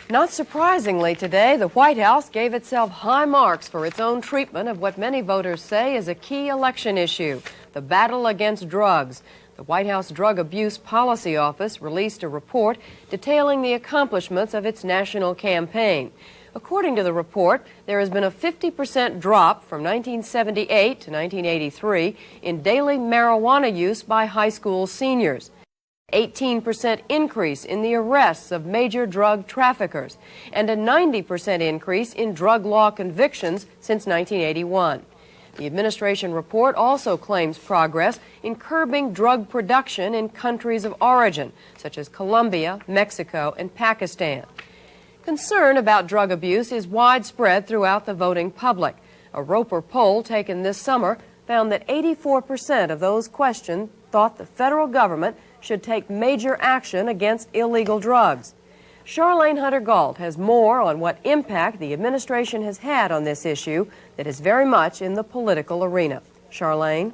Not surprisingly today, the White House gave itself high marks for its own treatment of what many voters say is a key election issue, the battle against drugs. The White House Drug Abuse Policy Office released a report detailing the accomplishments of its national campaign. According to the report, there has been a 50% drop from 1978 to 1983 in daily marijuana use by high school seniors. 18% increase in the arrests of major drug traffickers, and a 90% increase in drug law convictions since 1981. The administration report also claims progress in curbing drug production in countries of origin, such as Colombia, Mexico, and Pakistan. Concern about drug abuse is widespread throughout the voting public. A Roper poll taken this summer found that 84% of those questioned thought the federal government should take major action against illegal drugs. Charlene Hunter-Gault has more on what impact the administration has had on this issue that is very much in the political arena. Charlene?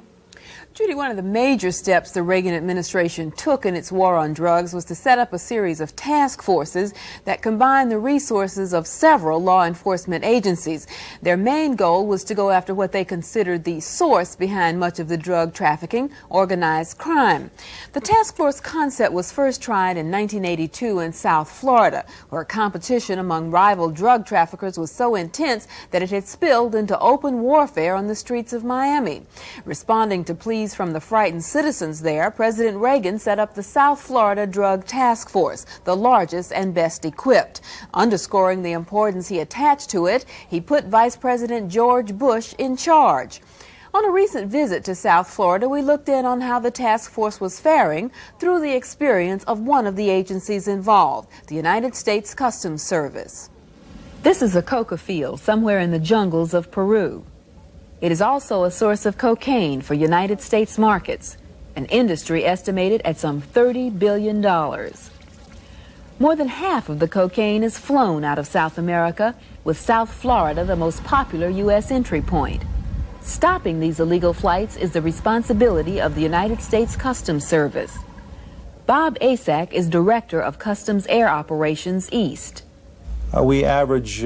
Judy, one of the major steps the Reagan administration took in its war on drugs was to set up a series of task forces that combine the resources of several law enforcement agencies. Their main goal was to go after what they considered the source behind much of the drug trafficking, organized crime. The task force concept was first tried in 1982 in South Florida, where competition among rival drug traffickers was so intense that it had spilled into open warfare on the streets of Miami. Responding to pleas from the frightened citizens there, President Reagan set up the South Florida Drug Task Force, the largest and best equipped. Underscoring the importance he attached to it, he put Vice President George Bush in charge. On a recent visit to South Florida, we looked in on how the task force was faring through the experience of one of the agencies involved, the United States Customs Service. This is a coca field somewhere in the jungles of Peru. It is also a source of cocaine for United States markets, an industry estimated at some $30 billion. More than half of the cocaine is flown out of South America, with South Florida the most popular U.S. entry point. Stopping these illegal flights is the responsibility of the United States Customs Service. Bob Asak is Director of Customs Air Operations East. We average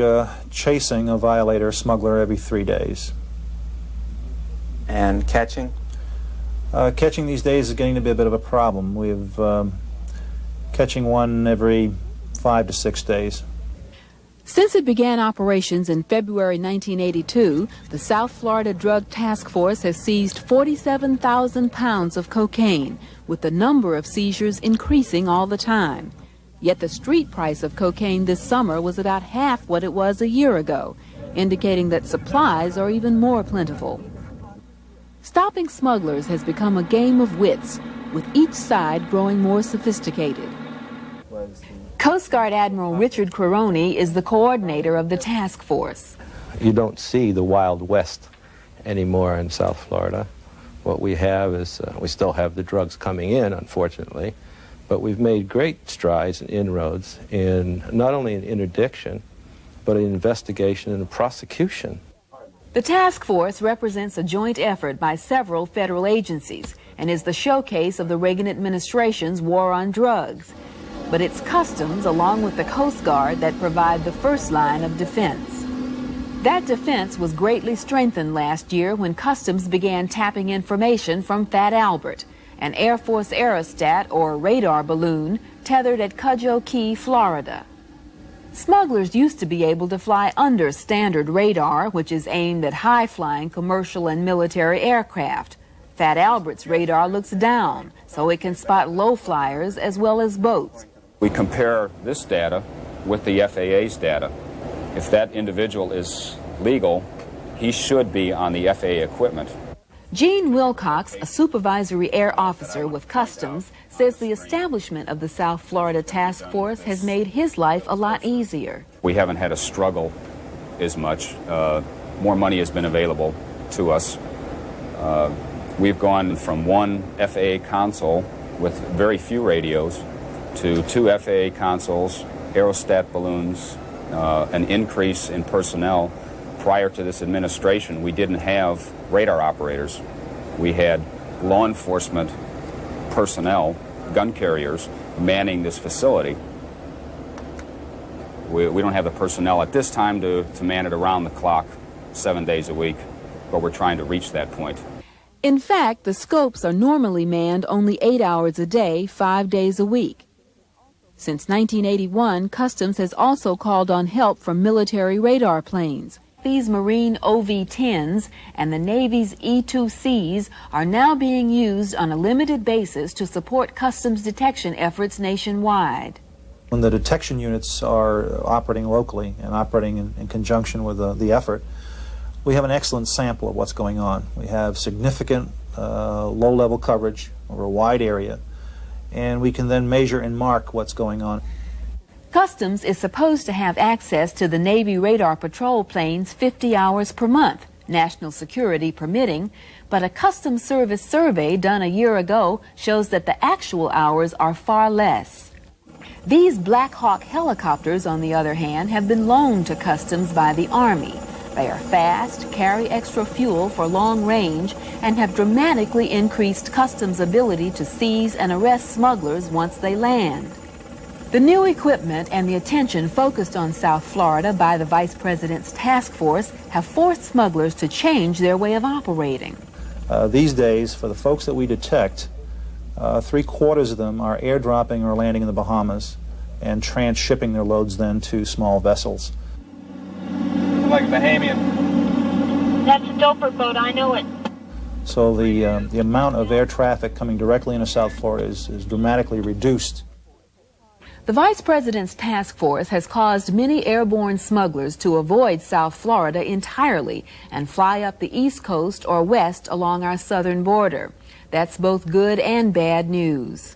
chasing a violator, smuggler, every 3 days. And catching? Catching these days is getting to be a bit of a problem. We've catching one every 5 to 6 days. Since it began operations in February 1982, the South Florida Drug Task Force has seized 47,000 pounds of cocaine, with the number of seizures increasing all the time. Yet the street price of cocaine this summer was about half what it was a year ago, indicating that supplies are even more plentiful. Stopping smugglers has become a game of wits, with each side growing more sophisticated. Coast Guard Admiral Richard Quironi is the coordinator of the task force. You don't see the Wild West anymore in South Florida. What we have is, we still have the drugs coming in, unfortunately, but we've made great strides and inroads in not only in interdiction, but in investigation and prosecution. The task force represents a joint effort by several federal agencies and is the showcase of the Reagan administration's war on drugs. But it's Customs, along with the Coast Guard, that provide the first line of defense. That defense was greatly strengthened last year when Customs began tapping information from Fat Albert, an Air Force aerostat or radar balloon tethered at Cudjoe Key, Florida. Smugglers used to be able to fly under standard radar, which is aimed at high-flying commercial and military aircraft. Fat Albert's radar looks down, so it can spot low flyers as well as boats. We compare this data with the FAA's data. If that individual is legal, he should be on the FAA equipment. Gene Wilcox, a supervisory air officer with Customs, says the establishment of the South Florida Task Force has made his life a lot easier. We haven't had a struggle as much. More money has been available to us. We've gone from one FAA console with very few radios to 2 FAA consoles, aerostat balloons, an increase in personnel. Prior to this administration, we didn't have radar operators. We had law enforcement personnel, gun carriers, manning this facility. We don't have the personnel at this time to man it around the clock 7 days a week, but we're trying to reach that point. In fact, the scopes are normally manned only 8 hours a day, 5 days a week. Since 1981, Customs has also called on help from military radar planes. These Marine OV-10s and the Navy's E-2Cs are now being used on a limited basis to support Customs detection efforts nationwide. When the detection units are operating locally and operating in conjunction with the effort, we have an excellent sample of what's going on. We have significant low-level coverage over a wide area, and we can then measure and mark what's going on. Customs is supposed to have access to the Navy radar patrol planes 50 hours per month, national security permitting, but a Customs Service survey done a year ago shows that the actual hours are far less. These Black Hawk helicopters, on the other hand, have been loaned to Customs by the Army. They are fast, carry extra fuel for long range, and have dramatically increased Customs' ability to seize and arrest smugglers once they land. The new equipment and the attention focused on South Florida by the Vice President's task force have forced smugglers to change their way of operating. These days, for the folks that we detect, 3/4 of them are airdropping or landing in the Bahamas and transshipping their loads then to small vessels. Like a Bahamian. That's a doper boat, I know it. So the amount of air traffic coming directly into South Florida is dramatically reduced. The Vice President's task force has caused many airborne smugglers to avoid South Florida entirely and fly up the East Coast or west along our southern border. That's both good and bad news.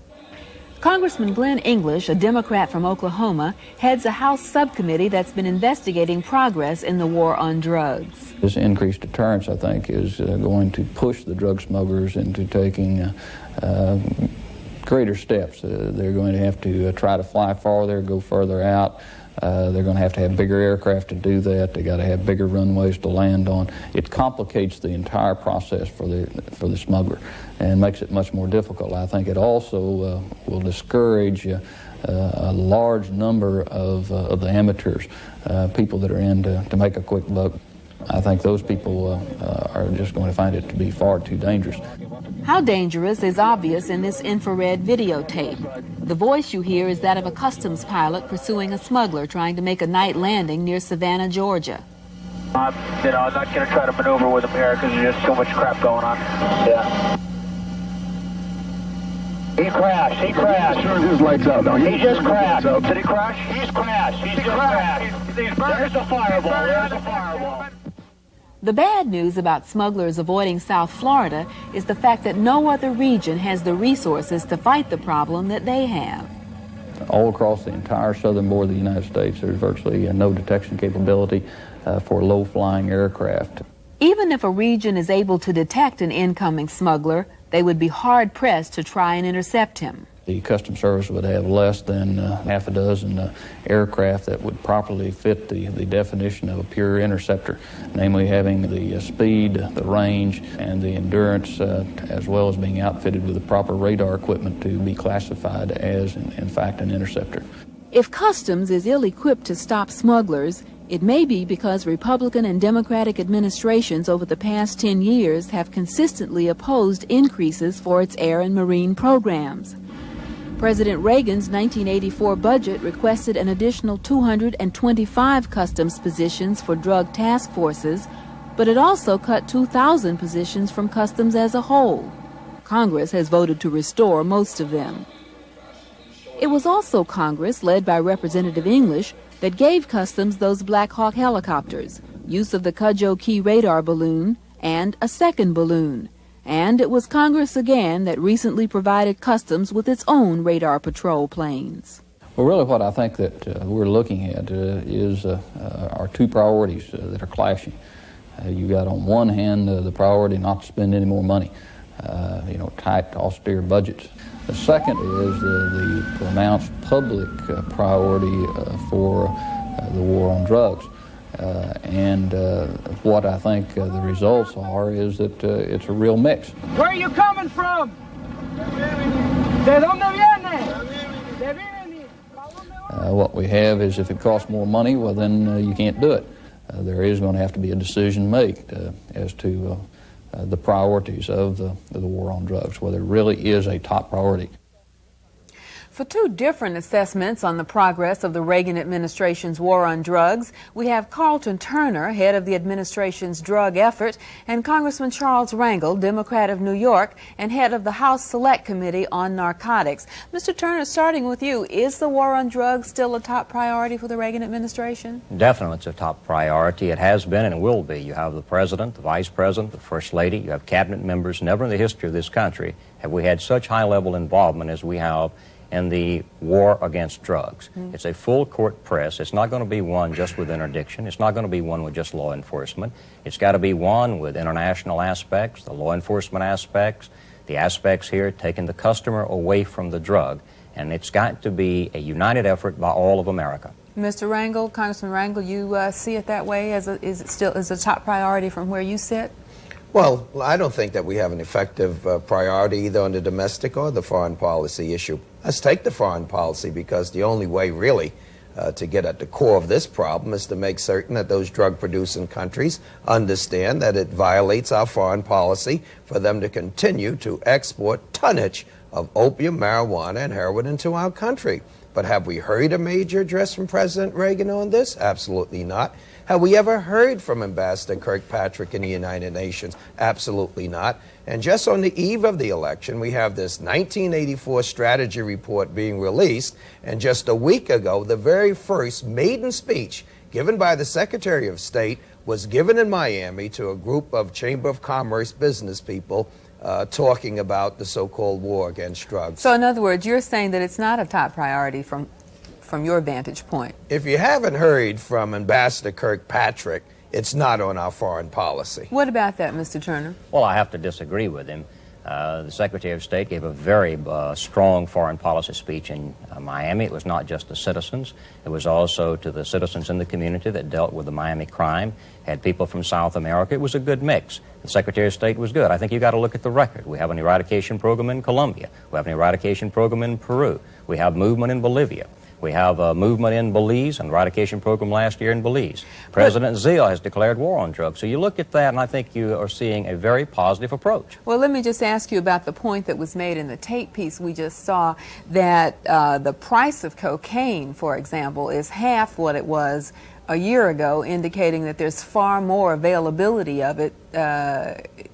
Congressman Glenn English, a Democrat from Oklahoma, heads a House subcommittee that's been investigating progress in the war on drugs. This increased deterrence, I think, is going to push the drug smugglers into taking greater steps. They're going to have to try to fly farther, go further out. They're going to have bigger aircraft to do that. They got to have bigger runways to land on. It complicates the entire process for the smuggler and makes it much more difficult. I think it also will discourage a large number of the amateurs, people that are in to make a quick buck. I think those people are just going to find it to be far too dangerous. How dangerous is obvious in this infrared videotape. The voice you hear is that of a Customs pilot pursuing a smuggler trying to make a night landing near Savannah, Georgia. I'm not going to try to maneuver with him here because there's just too much crap going on. Yeah. He crashed. He crashed. Turn his lights out now. He just crashed. Did he crash? He's crashed. He's crashed. There's the fireball. There's the fireball. The bad news about smugglers avoiding South Florida is the fact that no other region has the resources to fight the problem that they have. All across the entire southern border of the United States, there's virtually no detection capability for low-flying aircraft. Even if a region is able to detect an incoming smuggler, they would be hard-pressed to try and intercept him. The Customs Service would have less than half a dozen aircraft that would properly fit the definition of a pure interceptor, namely having the speed, the range, and the endurance, as well as being outfitted with the proper radar equipment to be classified as, in fact, an interceptor. If Customs is ill-equipped to stop smugglers, it may be because Republican and Democratic administrations over the past 10 years have consistently opposed increases for its air and marine programs. President Reagan's 1984 budget requested an additional 225 Customs positions for drug task forces, but it also cut 2,000 positions from Customs as a whole. Congress has voted to restore most of them. It was also Congress, led by Representative English, that gave Customs those Black Hawk helicopters, use of the Cudjoe Key radar balloon, and a second balloon. And it was Congress again that recently provided Customs with its own radar patrol planes. Well, really what I think that we're looking at is our two priorities that are clashing. You've got on one hand the priority not to spend any more money, tight, austere budgets. The second is the pronounced public priority for the war on drugs. And what I think the results are is that it's a real mix. Where are you coming from? ¿De dónde viene? What we have is if it costs more money, well then you can't do it. There is going to have to be a decision made as to the priorities of the war on drugs, whether it really is a top priority. For two different assessments on the progress of the Reagan administration's war on drugs, we have Carlton Turner, head of the administration's drug effort, and Congressman Charles Rangel, Democrat of New York, and head of the House Select Committee on Narcotics. Mr. Turner, starting with you, is the war on drugs still a top priority for the Reagan administration? Definitely it's a top priority. It has been and it will be. You have the President, the Vice President, the First Lady, you have cabinet members. Never in the history of this country have we had such high-level involvement as we have in the war against drugs. It's a full court press. It's not going to be one just with interdiction. It's not going to be one with just law enforcement. It's got to be one with international aspects, the law enforcement aspects, the aspects here taking the customer away from the drug. And it's got to be a united effort by all of America. Mr. Rangel, Congressman Rangel, you see it that way? Is it still a top priority from where you sit? Well, I don't think that we have an effective priority either on the domestic or the foreign policy issue. Let's take the foreign policy, because the only way really to get at the core of this problem is to make certain that those drug-producing countries understand that it violates our foreign policy for them to continue to export tonnage of opium, marijuana, and heroin into our country. But have we heard a major address from President Reagan on this? Absolutely not. Have we ever heard from Ambassador Kirkpatrick in the United Nations? Absolutely not. And just on the eve of the election, we have this 1984 strategy report being released, and just a week ago, the very first maiden speech given by the Secretary of State was given in Miami to a group of Chamber of Commerce business people talking about the so-called war against drugs. So in other words, you're saying that it's not a top priority from your vantage point. If you haven't heard from Ambassador Kirkpatrick, it's not on our foreign policy. What about that, Mr. Turner? Well, I have to disagree with him. The Secretary of State gave a very strong foreign policy speech in Miami. It was not just the citizens. It was also to the citizens in the community that dealt with the Miami crime, had people from South America. It was a good mix. The Secretary of State was good. I think you've got to look at the record. We have an eradication program in Colombia. We have an eradication program in Peru. We have movement in Bolivia. We have a movement in Belize, an eradication program last year in Belize. President Zia has declared war on drugs. So you look at that, and I think you are seeing a very positive approach. Well, let me just ask you about the point that was made in the tape piece we just saw, that the price of cocaine, for example, is half what it was a year ago, indicating that there's far more availability of it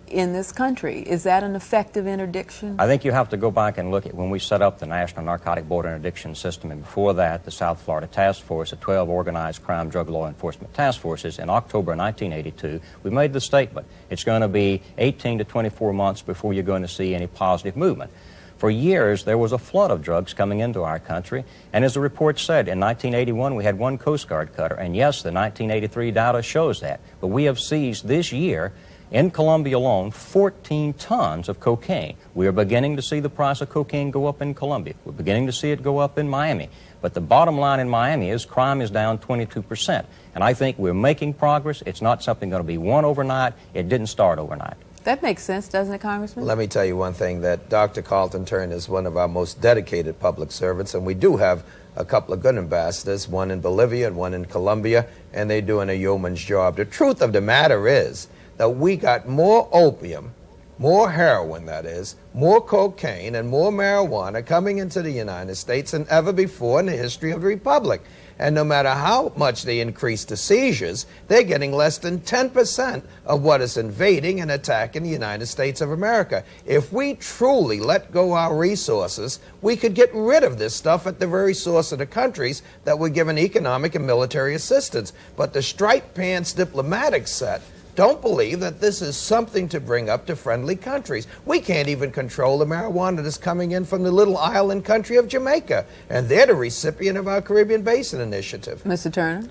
in this country. Is that an effective interdiction? I think you have to go back and look at when we set up the National Narcotic Border Interdiction System, and before that, the South Florida Task Force, the 12 organized crime drug law enforcement task forces. In October 1982, we made the statement, it's going to be 18 to 24 months before you're going to see any positive movement. For years, there was a flood of drugs coming into our country, and as the report said, in 1981, we had one Coast Guard cutter, and yes, the 1983 data shows that. But we have seized this year, in Colombia alone, 14 tons of cocaine. We are beginning to see the price of cocaine go up in Colombia. We're beginning to see it go up in Miami. But the bottom line in Miami is crime is down 22%. And I think we're making progress. It's not something going to be won overnight. It didn't start overnight. That makes sense, doesn't it, Congressman? Let me tell you one thing, that Dr. Carlton Turner is one of our most dedicated public servants, and we do have a couple of good ambassadors, one in Bolivia and one in Colombia, and they're doing a yeoman's job. The truth of the matter is that we got more opium, more heroin, that is, more cocaine and more marijuana coming into the United States than ever before in the history of the Republic. And no matter how much they increase the seizures, they're getting less than 10% of what is invading and attacking the United States of America. If we truly let go our resources, we could get rid of this stuff at the very source of the countries that we're given economic and military assistance. But the striped pants diplomatic set don't believe that this is something to bring up to friendly countries. We can't even control the marijuana that's coming in from the little island country of Jamaica, and they're the recipient of our Caribbean Basin Initiative. Mr. Turner?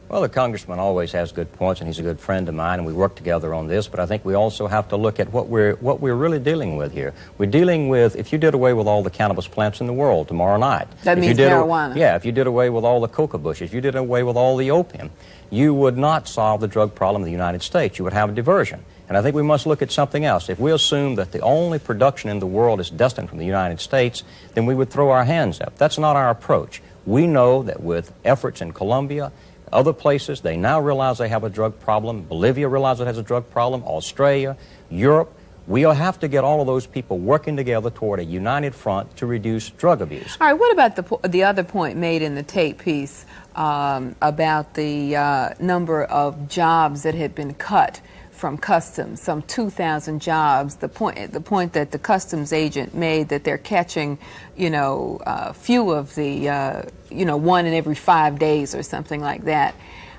Well, the congressman always has good points, and he's a good friend of mine, and we work together on this, but I think we also have to look at what we're really dealing with here. We're dealing with, if you did away with all the cannabis plants in the world tomorrow night. That means marijuana. Yeah, if you did away with all the coca bushes, if you did away with all the opium, you would not solve the drug problem in the United States. You would have a diversion. And I think we must look at something else. If we assume that the only production in the world is destined from the United States, then we would throw our hands up. That's not our approach. We know that with efforts in Colombia, other places, they now realize they have a drug problem. Bolivia realizes it has a drug problem. Australia, Europe. We'll have to get all of those people working together toward a united front to reduce drug abuse. All right, what about the other point made in the tape piece about the number of jobs that had been cut from customs, some 2,000 jobs, the point that the customs agent made that they're catching, few of the, one in every 5 days or something like that.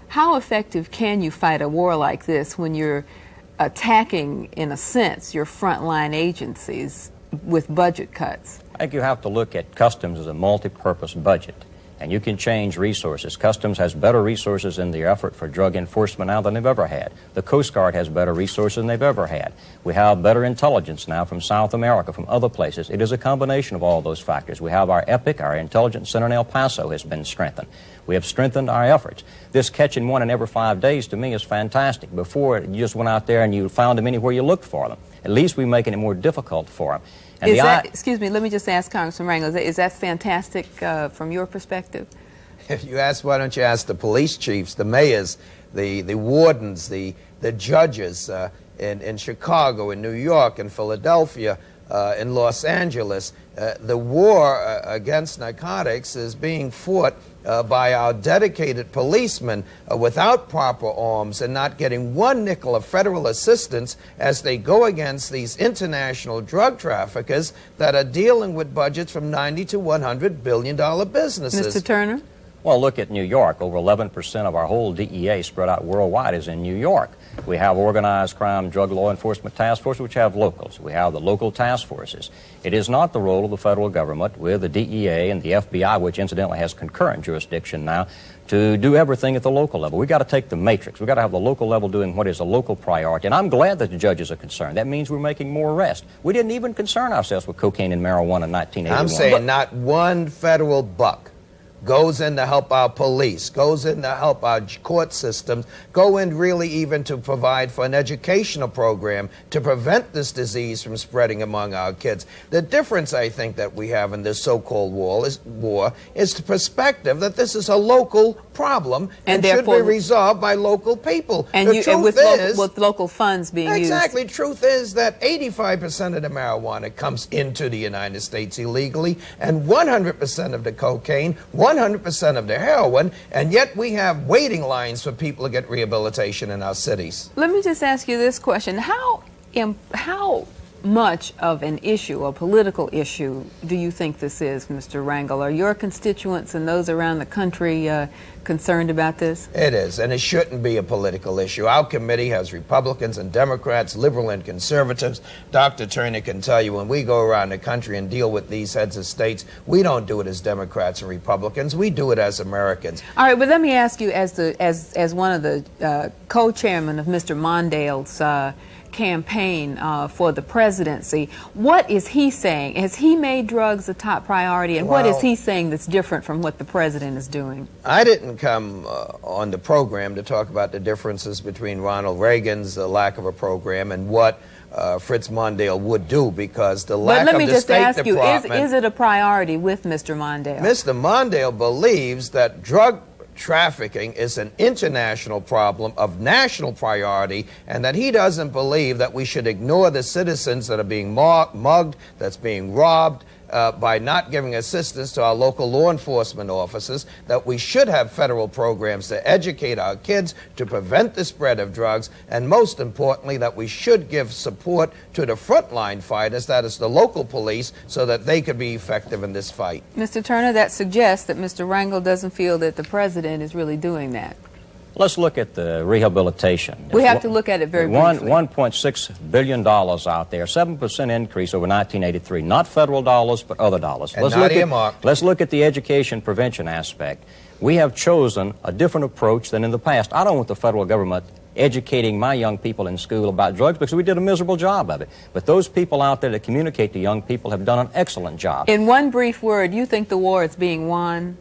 How effective can you fight a war like this when you're attacking, in a sense, your frontline agencies with budget cuts? I think you have to look at customs as a multi-purpose budget, and you can change resources. Customs has better resources in their effort for drug enforcement now than they've ever had. The Coast Guard has better resources than they've ever had. We have better intelligence now from South America, from other places. It is a combination of all those factors. We have our EPIC, our intelligence center in El Paso has been strengthened. We have strengthened our efforts. This catching one in every 5 days to me is fantastic. Before, you just went out there and you found them anywhere you looked for them. At least we're making it more difficult for them. And excuse me, let me just ask Congressman Rangel, is that fantastic from your perspective? If you ask, why don't you ask the police chiefs, the mayors, the wardens, the judges in Chicago, in New York, in Philadelphia, in Los Angeles. The war against narcotics is being fought by our dedicated policemen without proper arms and not getting one nickel of federal assistance as they go against these international drug traffickers that are dealing with budgets from $90 to $100 billion businesses. Mr. Turner? Well, look at New York. Over 11% of our whole DEA spread out worldwide is in New York. We have organized crime drug law enforcement task forces, which have locals. We have the local task forces. It is not the role of the federal government with the DEA and the FBI, which incidentally has concurrent jurisdiction now, to do everything at the local level. We've got to take the matrix. We've got to have the local level doing what is a local priority. And I'm glad that the judges are concerned. That means we're making more arrests. We didn't even concern ourselves with cocaine and marijuana in 1981. I'm saying not one federal buck goes in to help our police, goes in to help our court systems, go in really even to provide for an educational program to prevent this disease from spreading among our kids. The difference, I think, that we have in this so-called war is the perspective that this is a local problem and should be resolved by local people. And, with local funds being used. Exactly. Truth is that 85% of the marijuana comes into the United States illegally, and 100% of the cocaine, 100% of the heroin, and yet we have waiting lines for people to get rehabilitation in our cities. Let me just ask you this question. How much of an issue, a political issue, do you think this is, Mr. Rangel? Are your constituents and those around the country concerned about this? It is, and it shouldn't be a political issue. Our committee has Republicans and Democrats, liberal and conservatives. Dr. Turner can tell you when we go around the country and deal with these heads of states, we don't do it as Democrats and Republicans. We do it as Americans. All right, but let me ask you, as one of the co-chairmen of Mr. Mondale's campaign for the presidency, what is he saying? Has he made drugs a top priority, and what is he saying that's different from what the president is doing? I didn't come on the program to talk about the differences between Ronald Reagan's lack of a program and what Fritz Mondale would do, because the lack of the State Department... But let me just ask you, is it a priority with Mr. Mondale? Mr. Mondale believes that drug trafficking is an international problem of national priority, and that he doesn't believe that we should ignore the citizens that are being mugged, that's being robbed, by not giving assistance to our local law enforcement officers, that we should have federal programs to educate our kids to prevent the spread of drugs, and most importantly, that we should give support to the frontline fighters, that is the local police, so that they could be effective in this fight. Mr. Turner, that suggests that Mr. Rangel doesn't feel that the president is really doing that. Let's look at the rehabilitation. We have to look at it very briefly. $1.6 billion out there, 7% increase over 1983. Not federal dollars, but other dollars. And not earmarked. Let's look at the education prevention aspect. We have chosen a different approach than in the past. I don't want the federal government educating my young people in school about drugs, because we did a miserable job of it. But those people out there that communicate to young people have done an excellent job. In one brief word, you think the war is being won?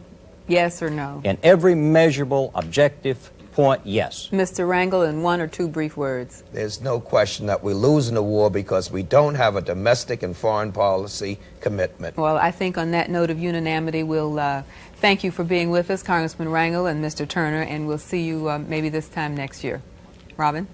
Yes or no? In every measurable, objective point, yes. Mr. Rangel, in 1 or 2 brief words. There's no question that we're losing the war because we don't have a domestic and foreign policy commitment. Well, I think on that note of unanimity, we'll thank you for being with us, Congressman Rangel and Mr. Turner, and we'll see you maybe this time next year. Robin?